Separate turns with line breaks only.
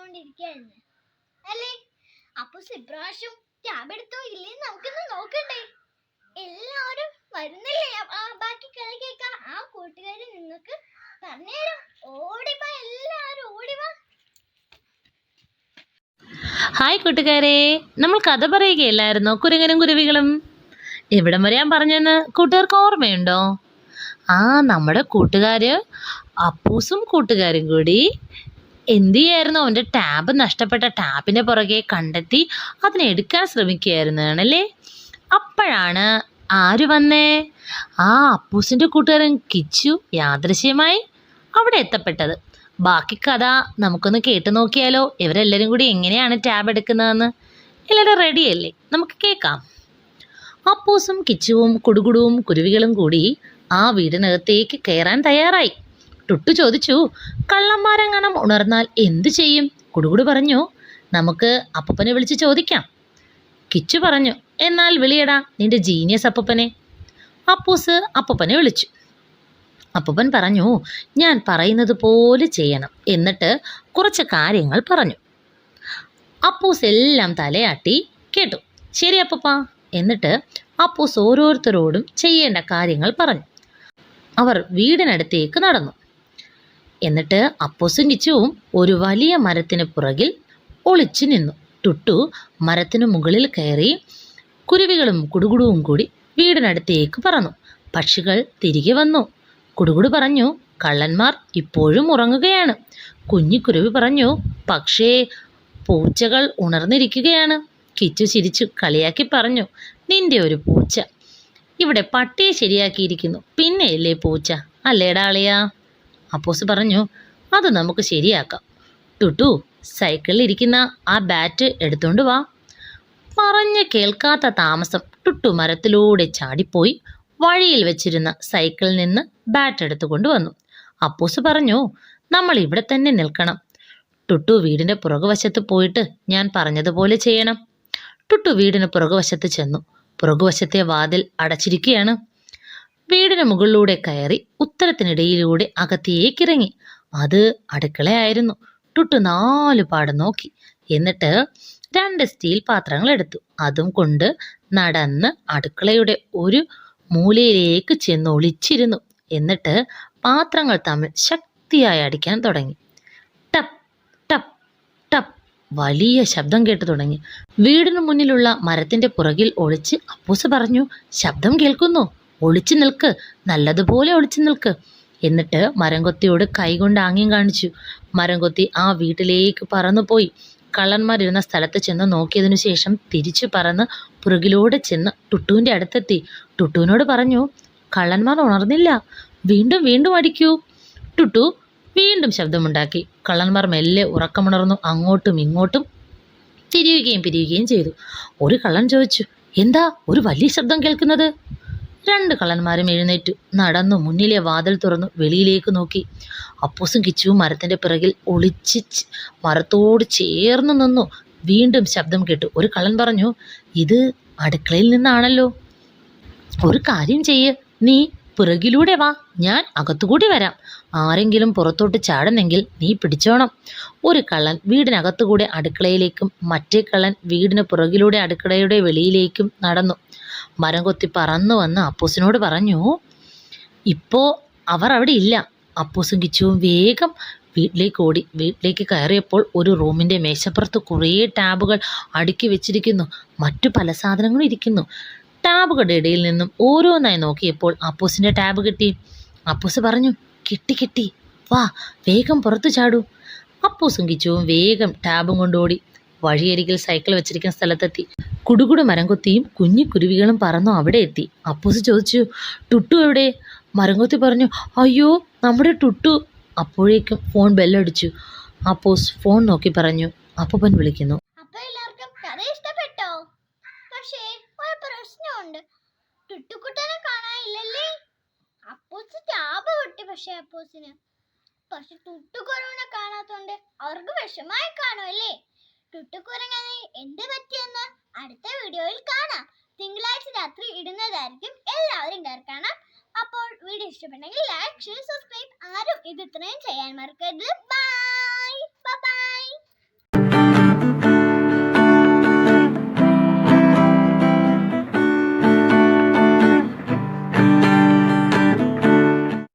എടുത്തുകൊണ്ടിരിക്കുകയായിരുന്നു അല്ലേ? അപ്പൊ ഇപ്രാവശ്യം ടാബ് എടുത്തോ ഇല്ലേ നമുക്കൊന്ന് നോക്കണ്ടേ? എല്ലാവരും വരുന്നില്ലേ? ബാക്കി കഥ കേൾക്കാം. ആ കൂട്ടുകാരി നിങ്ങൾക്ക് പറഞ്ഞുതരാം. ഓടിവാ, എല്ലാവരും ഓടിവാ.
ഹായ് കൂട്ടുകാരെ, നമ്മൾ കഥ പറയുകയല്ലായിരുന്നോ കുരങ്ങനും കുരുവികളും? എവിടം വരെ ഞാൻ പറഞ്ഞെന്ന് കൂട്ടുകാർക്ക് ഓർമ്മയുണ്ടോ? നമ്മുടെ കൂട്ടുകാര് അപ്പൂസും കൂട്ടുകാരും കൂടി എന്ത് ചെയ്യായിരുന്നു? അവൻ്റെ ടാബ് നഷ്ടപ്പെട്ട ടാബിൻ്റെ പുറകെ കണ്ടെത്തി അതിനെ എടുക്കാൻ ശ്രമിക്കുകയായിരുന്നാണല്ലേ? അപ്പോഴാണ് ആര് വന്നേ? അപ്പൂസിൻ്റെ കൂട്ടുകാരൻ കിച്ചു യാദൃശ്യമായി അവിടെ എത്തപ്പെട്ടത്. ബാക്കി കഥ നമുക്കൊന്ന് കേട്ടു നോക്കിയാലോ? ഇവരെല്ലാവരും കൂടി എങ്ങനെയാണ് ടാബ് എടുക്കുന്നതെന്ന്. എല്ലാവരും റെഡിയല്ലേ? നമുക്ക് കേൾക്കാം. അപ്പൂസും കിച്ചുവും കുടുകുടുവും കുരുവികളും കൂടി ആ വീടിനകത്തേക്ക് കയറാൻ തയ്യാറായി. ടുട്ടു ചോദിച്ചു, കള്ളന്മാരെങ്ങാനും ഉണർന്നാൽ എന്തു ചെയ്യും? കുടുകുടു പറഞ്ഞു, നമുക്ക് അപ്പൂപ്പനെ വിളിച്ച് ചോദിക്കാം. കിച്ചു പറഞ്ഞു, എന്നാൽ വിളിയടാ നിന്റെ ജീനിയസ് അപ്പൂപ്പനെ. അപ്പൂസ് അപ്പൂപ്പനെ വിളിച്ചു. അപ്പൂപ്പൻ പറഞ്ഞു, ഞാൻ പറയുന്നത് പോലെ ചെയ്യണം. എന്നിട്ട് കുറച്ച് കാര്യങ്ങൾ പറഞ്ഞു. അപ്പൂസ് എല്ലാം തലയാട്ടി കേട്ടു. ശരി അപ്പൂപ്പ. എന്നിട്ട് അപ്പൂസ് ഓരോരുത്തരോടും ചെയ്യേണ്ട കാര്യങ്ങൾ പറഞ്ഞു. അവർ വീടിനടുത്തേക്ക് നടന്നു. എന്നിട്ട് അപ്പൂസും കിച്ചുവും ഒരു വലിയ മരത്തിന് പുറകിൽ ഒളിച്ചു നിന്നു. ടുട്ടു മരത്തിന് മുകളിൽ കയറി. കുരുവികളും കുടുകുടുവും കൂടി വീടിനടുത്തേക്ക് പറന്നു. പക്ഷികൾ തിരികെ വന്നു. കുടുകുടു പറഞ്ഞു, കള്ളന്മാർ ഇപ്പോഴും ഉറങ്ങുകയാണ്. കുഞ്ഞിക്കുരുവി പറഞ്ഞു, പക്ഷേ പൂച്ചകൾ ഉണർന്നിരിക്കുകയാണ്. കിച്ചു ചിരിച്ചു കളിയാക്കി പറഞ്ഞു, നിന്റെ ഒരു പൂച്ച. ഇവിടെ പട്ടിയെ ശരിയാക്കിയിരിക്കുന്നു, പിന്നെയല്ലേ പൂച്ച, അല്ലേടാ അളിയാ? അപ്പൂസ് പറഞ്ഞു, അത് നമുക്ക് ശരിയാക്കാം. ടുട്ടു, സൈക്കിളിൽ ഇരിക്കുന്ന ആ ബാറ്റ് എടുത്തോണ്ട് വാ. പറഞ്ഞ് കേൾക്കാത്ത താമസം ടുട്ടു മരത്തിലൂടെ ചാടിപ്പോയി വഴിയിൽ വെച്ചിരുന്ന സൈക്കിളിൽ നിന്ന് ബാറ്റ് എടുത്തു കൊണ്ടുവന്നു. അപ്പൂസ് പറഞ്ഞു, നമ്മൾ ഇവിടെ തന്നെ നിൽക്കണം. ടുട്ടു വീടിൻ്റെ പുറകുവശത്ത് പോയിട്ട് ഞാൻ പറഞ്ഞതുപോലെ ചെയ്യണം. ടുട്ടു വീടിന് പുറകുവശത്ത് ചെന്നു. പുറകുവശത്തെ വാതിൽ അടച്ചിരിക്കുകയാണ്. വീടിന് മുകളിലൂടെ കയറി ഉത്തരത്തിനിടയിലൂടെ അകത്തേക്കിറങ്ങി. അത് അടുക്കളയായിരുന്നു. ടുട്ടു 4 പാട് നോക്കി. എന്നിട്ട് 2 സ്റ്റീൽ പാത്രങ്ങൾ എടുത്തു. അതും കൊണ്ട് നടന്ന് അടുക്കളയുടെ ഒരു മൂലയിലേക്ക് ചെന്ന് ഒളിച്ചിരുന്നു. എന്നിട്ട് പാത്രങ്ങൾ തമ്മിൽ ശക്തിയായി അടിക്കാൻ തുടങ്ങി. ടപ്പ് ടപ്പ് ടപ്പ് വലിയ ശബ്ദം കേട്ടു തുടങ്ങി. വീടിന് മുന്നിലുള്ള മരത്തിന്റെ പുറകിൽ ഒളിച്ച് അപ്പൂസ് പറഞ്ഞു, ശബ്ദം കേൾക്കുന്നു, ഒളിച്ചു നിൽക്ക്, നല്ലതുപോലെ ഒളിച്ചു നിൽക്ക്. എന്നിട്ട് മരംകൊത്തിയോട് കൈകൊണ്ട് ആംഗ്യം കാണിച്ചു. മരംകൊത്തി ആ വീട്ടിലേക്ക് പറന്നുപോയി. കള്ളന്മാരിരുന്ന സ്ഥലത്ത് ചെന്ന് നോക്കിയതിനു ശേഷം തിരിച്ചു പറന്ന് പുറകിലൂടെ ചെന്ന് ടുട്ടുവിൻ്റെ അടുത്തെത്തി. ടുട്ടുവിനോട് പറഞ്ഞു, കള്ളന്മാർ ഉണർന്നില്ല, വീണ്ടും വീണ്ടും അടിക്കൂ. ടുട്ടു വീണ്ടും ശബ്ദമുണ്ടാക്കി. കള്ളന്മാർ മെല്ലെ ഉറക്കമുണർന്നു അങ്ങോട്ടും ഇങ്ങോട്ടും തിരിയുകയും പിരിയുകയും ചെയ്തു. ഒരു കള്ളൻ ചോദിച്ചു, എന്താ ഒരു വലിയ ശബ്ദം കേൾക്കുന്നത്? 2 കള്ളന്മാരും എഴുന്നേറ്റു. നടന്നു മുന്നിലെ വാതിൽ തുറന്നു വെളിയിലേക്ക് നോക്കി. അപ്പൂസും കിച്ചുവും മരത്തിൻ്റെ പിറകിൽ ഒളിച്ച് മരത്തോട് ചേർന്ന് നിന്നു. വീണ്ടും ശബ്ദം കേട്ടു. ഒരു കള്ളൻ പറഞ്ഞു, ഇത് അടുക്കളയിൽ നിന്നാണല്ലോ. ഒരു കാര്യം ചെയ്യ്, നീ പിറകിലൂടെ വാ, ഞാൻ അകത്തുകൂടി വരാം. ആരെങ്കിലും പുറത്തോട്ട് ചാടുന്നെങ്കിൽ നീ പിടിച്ചോണം. ഒരു കള്ളൻ വീടിനകത്തുകൂടെ അടുക്കളയിലേക്കും മറ്റേ കള്ളൻ വീടിന് പുറകിലൂടെ അടുക്കളയുടെ വെളിയിലേക്കും നടന്നു. മരം കൊത്തി പറന്നു വന്ന് അപ്പൂസിനോട് പറഞ്ഞു, ഇപ്പോൾ അവർ അവിടെ ഇല്ല. അപ്പൂസും കിച്ചുവും വേഗം വീട്ടിലേക്ക് ഓടി. വീട്ടിലേക്ക് കയറിയപ്പോൾ ഒരു റൂമിൻ്റെ മേശപ്പുറത്ത് കുറേ ടാബുകൾ അടുക്കി വെച്ചിരിക്കുന്നു. മറ്റു പല സാധനങ്ങളും ഇരിക്കുന്നു. ടാബുകളുടെ ഇടയിൽ നിന്നും ഓരോന്നായി നോക്കിയപ്പോൾ അപ്പൂസിൻ്റെ ടാബ് കിട്ടി. അപ്പൂസ് പറഞ്ഞു, കിട്ടി കിട്ടി, വാ വേഗം പുറത്തു ചാടൂ. അപ്പൂസും കിച്ചുവും വേഗം ടാബും കൊണ്ടോടി. വഴിയരികിൽ സൈക്കിൾ വെച്ചിരിക്കുന്ന സ്ഥലത്തെത്തി. കുടുകുടു മരംകൊത്തിയും കുഞ്ഞിക്കുരുവികളും പറന്നു അവിടെ എത്തി. അപ്പൂസ് ചോദിച്ചു, ടുട്ടു എവിടെ? മരംകൊത്തി പറഞ്ഞു, അയ്യോ നമ്മുടെ ടുട്ടു. അപ്പോഴേക്കും ഫോൺ ബെല്ലടിച്ചു. അപ്പൂസ് ഫോൺ നോക്കി പറഞ്ഞു, അപ്പൂപ്പൻ വിളിക്കുന്നു.
അപ്പൊ എല്ലാവർക്കും കഥ ഇഷ്ടപ്പെട്ടോ? പക്ഷേ ഒരു പ്രശ്നമുണ്ട്, ടുട്ടുക്കുട്ടനെ കാണാനില്ലല്ലേ? അപ്പൂസ് ടാബ് പൊട്ടി. പക്ഷെ ടുട്ടുക്കുരവനെ കാണാത്തോണ്ട് അവർക്ക് വിഷമായി കാണുമല്ലേ? ടുട്ടുക്കുരങ്ങനെ എന്ത് പറ്റിയെന്ന് അടുത്ത വീഡിയോയിൽ കാണാം. തിങ്കളാഴ്ച രാത്രി ഇടുന്നതായിരിക്കും. എല്ലാവരും കാണാം. അപ്പോൾ വീഡിയോ ഇഷ്ടപ്പെട്ടെങ്കിൽ ലൈക്ക്, ഷെയർ, സബ്സ്ക്രൈബ്. ആരും ഇത് ഇത്രയും ചെയ്യാൻ മറക്കരുത്. ബൈ.